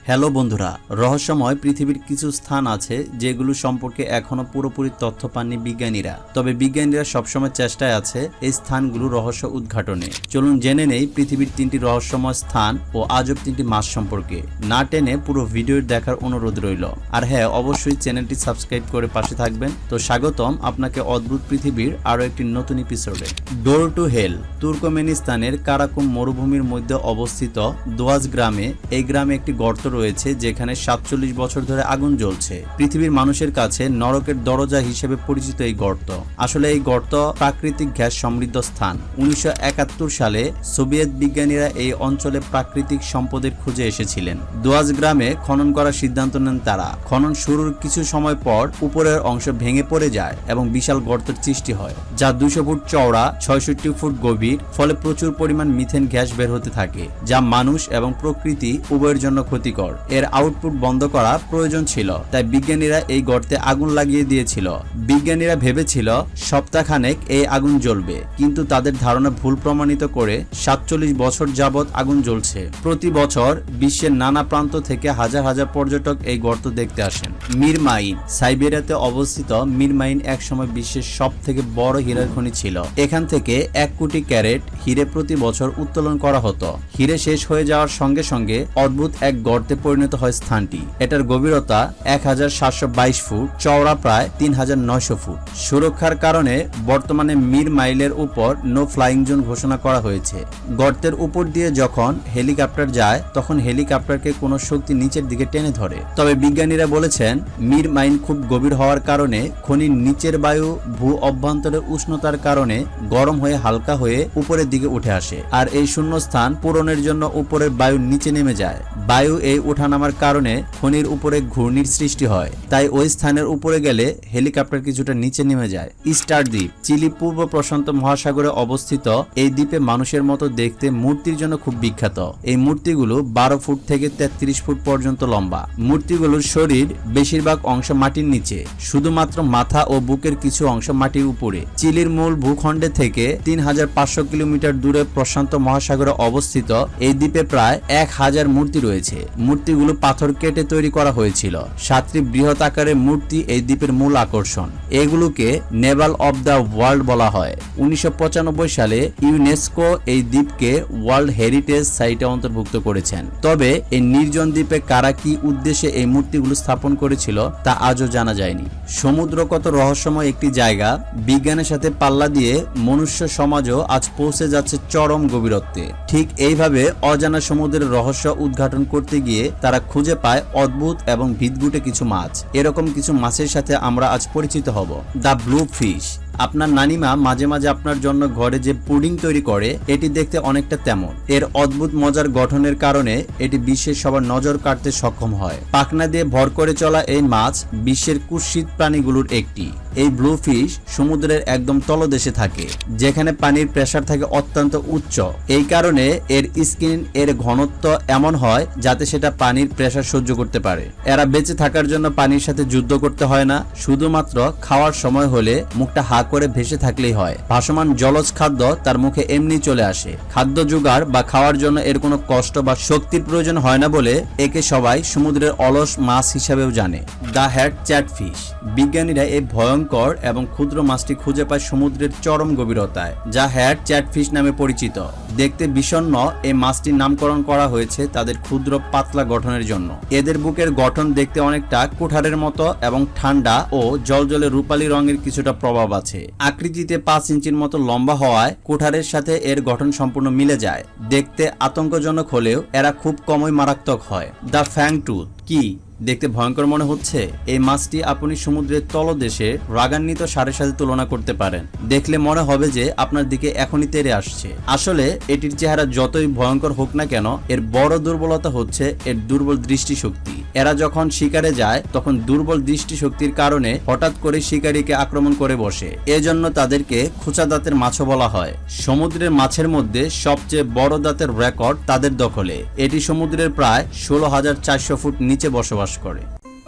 Hello বন্ধুরা, রহস্যময় পৃথিবীর কিছু স্থান আছে যেগুলো সম্পর্কে এখনো পুরোপুরি তথ্য পাননি বিজ্ঞানীরা। তবে বিজ্ঞানীরা সবসময় চেষ্টায় আছে এই স্থানগুলো রহস্য উদ্ঘাটনে। চলুন জেনে নেই পৃথিবীর 3টি রহস্যময় স্থান ও আজব 3টি মাস সম্পর্কে। না টেনে পুরো ভিডিও দেখার অনুরোধ রইল। আর হ্যাঁ, অবশ্যই চ্যানেলটি সাবস্ক্রাইব করে পাশে থাকবেন। তো স্বাগতম আপনাকে অদ্ভুত পৃথিবীর আরো একটি নতুন এপিসোডে। ডোর টু হেল তুর্কমেনিস্তানের কারাকুম মরুভূমির মধ্যে অবস্থিত দোয়াজ গ্রামে। এই গ্রামে একটি গর্ত রয়েছে যেখানে 47 বছর ধরে আগুন জ্বলছে। পৃথিবীর মানুষের কাছে নরকের দরজা হিসেবে পরিচিত এই গর্ত। আসলে এই গর্ত প্রাকৃতিক গ্যাস সমৃদ্ধ স্থান। 1971 সালে সোভিয়েত বিজ্ঞানীরা এই অঞ্চলে প্রাকৃতিক সম্পদের খুঁজে এসেছিলেন। দোয়াজ গ্রামে খনন করার সিদ্ধান্ত নেন তারা। খনন শুরুর কিছু সময় পর উপরের অংশ ভেঙে পড়ে যায় এবং বিশাল গর্তের সৃষ্টি হয়, যা 200 ফুট চওড়া, 66 ফুট গভীর। ফলে প্রচুর পরিমাণ মিথেন গ্যাস বের হতে থাকে, যা মানুষ এবং প্রকৃতি উভয়ের জন্য ক্ষতিকর। এর আউটপুট বন্ধ করা প্রয়োজন ছিল, তাই বিজ্ঞানীরা এই গর্তে আগুন লাগিয়ে দিয়েছিল। বিজ্ঞানীরা ভেবেছিল সপ্তাহখানেক এই আগুন জ্বলবে, কিন্তু তাদের ধারণা ভুল প্রমাণিত করে 47 বছর যাবৎ আগুন জ্বলছে। প্রতি বছর বিশ্বের নানা প্রান্ত থেকে হাজার হাজার পর্যটক এই গর্ত দেখতে আসেন। মিরমাইন সাইবেরিয়াতে অবস্থিত। মিরমাইন একসময় বিশ্বের সব থেকে বড় হীরার খনি ছিল। এখান থেকে 1 কোটি ক্যারেট হিরে প্রতি বছর উত্তোলন করা হতো। হিরে শেষ হয়ে যাওয়ার সঙ্গে সঙ্গে অদ্ভুত এক গর্তে পরিণত হয় স্থানটি। এটার গভীরতা 1722 ফুট, চওড়া প্রায় 3900 ফুট। সুরক্ষার কারণে বর্তমানে মির মাইলের উপর নো ফ্লাইং জোন ঘোষণা করা হয়েছে। গর্তের উপর দিয়ে যখন হেলিকপ্টার যায় তখন হেলিকপ্টারকে কোনো শক্তি নিচের দিকে টেনে ধরে। তবে বিজ্ঞানীরা বলেছেন মির মাইন খুব গভীর হওয়ার কারণে খনির নিচের বায়ু ভূ অভ্যন্তরের উষ্ণতার কারণে গরম হয়ে হালকা হয়ে উপরের দিকে উঠে আসে, আর এই শূন্যস্থান পূরণের জন্য উপরের বায়ু নিচে নেমে যায়। বায়ু এই ওঠানামার কারণে খনির উপরে ঘূর্ণির সৃষ্টি হয়, তাই ওই স্থানের উপরে গেলে হেলিকপ্টার কিছুটা নিচে নেমে যায়। ইস্টার দ্বীপ চিলি পূর্ব প্রশান্ত মহাসাগরে অবস্থিত। এই দ্বীপে মানুষের মতো দেখতে মূর্তির জন্য খুব বিখ্যাত। এই মূর্তিগুলো 12 ফুট থেকে 33 ফুট পর্যন্ত লম্বা। মূর্তিগুলোর শরীর বেশিরভাগ অংশ মাটির নিচে, শুধুমাত্র মাথা ও বুকের কিছু অংশ মাটির উপরে। চিলির মূল ভূখণ্ডে থেকে 3500 কিলোমিটার দূরে প্রশান্ত মহাসাগরে অবস্থিত এই দ্বীপে প্রায় 1000 মূর্তি রয়েছে। মূর্তিগুলো পাথর কেটে তৈরি করা হয়েছিল। 7টি বৃহৎ আকারের মূর্তি এই দ্বীপের মূল আকর্ষণ। এগুলোকে নেভাল অব দ্য ওয়ার্ল্ড বলা হয়। 1995 সালে ইউনেস্কো এই দ্বীপকে ওয়ার্ল্ড হেরিটেজ সাইটে অন্তর্ভুক্ত করেছেন। তবে এই নির্জন দ্বীপে কারা কি উদ্দেশ্যে এই মূর্তিগুলো স্থাপন করেছিল তা আজও জানা যায়নি। সমুদ্র কত রহস্যময় একটি জায়গা। বিজ্ঞানের সাথে পাল্লা দিয়ে মনুষ্য সমাজও আজ পৌঁছে যাচ্ছে চরম গভীরত্বে। ঠিক এইভাবে অজানা সমুদ্রের রহস্য উদ্ঘাটন করতে গিয়ে তারা খুঁজে পায় অদ্ভুত এবং ভিতগুটে কিছু মাছ। এরকম কিছু মাছের সাথে আমরা আজ পরিচিত হব। The blue fish. আপনার নানিমা মাঝে মাঝে আপনার জন্য ঘরে যে পুডিং তৈরি করে, এটি দেখতে অনেকটা তেমন। এর অদ্ভুত মজার গঠনের কারণে এটি বিশ্বের সবার নজর কাড়তে সক্ষম হয়। পাখনা দিয়ে ভর করে চলা এই মাছ বিশ্বের কুৎসিত প্রাণীগুলোর একটি। এই ব্লু ফিশ সমুদ্রের একদম তলদেশে থাকে, যেখানে পানির প্রেসার থাকে অত্যন্ত উচ্চ। এই কারণে এর স্কিন এর ঘনত্ব এমন হয় যাতে সেটা পানির প্রেসার সহ্য করতে পারে। এরা বেঁচে থাকার জন্য পানির সাথে যুদ্ধ করতে হয় না, শুধুমাত্র খাওয়ার সময় হলে মুখটা হা করে ভেসে থাকলেই হয়। ভাসমান জলজ খাদ্য তার মুখে এমনি চলে আসে। খাদ্য জোগাড় বা খাওয়ার জন্য এর কোনো কষ্ট বা শক্তির প্রয়োজন হয় না বলে একে সবাই সমুদ্রের অলস মাছ হিসাবেও জানে। The hatchetfish. বিজ্ঞানীরা এই ভয়ঙ্কর এবং ক্ষুদ্র মাছটি খুঁজে পায় সমুদ্রের চরম গভীরতায়, যা হ্যাট চ্যাটফিশ নামে পরিচিত। দেখতে বিষণ্ণ এই মাছটির নামকরণ করা হয়েছে তাদের ক্ষুদ্র পাতলা গঠনের জন্য। এদের বুকের গঠন দেখতে অনেকটা কুঠারের মতো এবং ঠান্ডা ও জলজলে রূপালী রঙের কিছুটা প্রভাব আছে। আকৃতিতে 5 ইঞ্চির মতো লম্বা হওয়ায় কুঠারের সাথে এর গঠন সম্পূর্ণ মিলে যায়। দেখতে আতঙ্কজনক হলেও এরা খুব কমই মারাত্মক হয়। The fangtooth. কি দেখতে ভয়ঙ্কর মনে হচ্ছে? এই মাছটি আপনি সমুদ্রের তলদেশে রাগান্বিত ষাঁড়ের সাথে তুলনা করতে পারেন। দেখলে মনে হবে যে আপনার দিকে এখনই তেড়ে আসছে। আসলে এটির চেহারা যতই ভয়ঙ্কর হোক না কেন, এর বড় দুর্বলতা হচ্ছে এর দুর্বল দৃষ্টিশক্তি। এরা যখন শিকারে যায় তখন দুর্বল দৃষ্টিশক্তির কারণে হঠাৎ করে শিকারীকে আক্রমণ করে বসে। এজন্য তাদেরকে খোঁচা দাঁতের মাছও বলা হয়। সমুদ্রের মাছের মধ্যে সবচেয়ে বড় দাঁতের রেকর্ড তাদের দখলে। এটি সমুদ্রের প্রায় 16,400 ফুট নিচে বসবাস করে।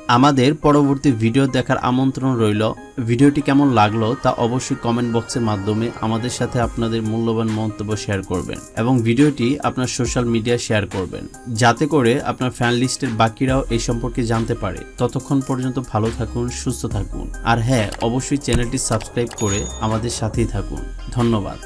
আমাদের পরবর্তী ভিডিও দেখার আমন্ত্রণ রইল। ভিডিওটি কেমন লাগলো তা অবশ্যই কমেন্ট বক্সের মাধ্যমে আমাদের সাথে আপনাদের মূল্যবান মন্তব্য শেয়ার করবেন এবং ভিডিওটি আপনার সোশ্যাল মিডিয়ায় শেয়ার করবেন, যাতে করে আপনার ফ্যান লিস্টের বাকিরাও এই সম্পর্কে জানতে পারে। ততক্ষণ পর্যন্ত ভালো থাকুন, সুস্থ থাকুন, আর হ্যাঁ, অবশ্যই চ্যানেলটি সাবস্ক্রাইব করে আমাদের সাথেই থাকুন। ধন্যবাদ।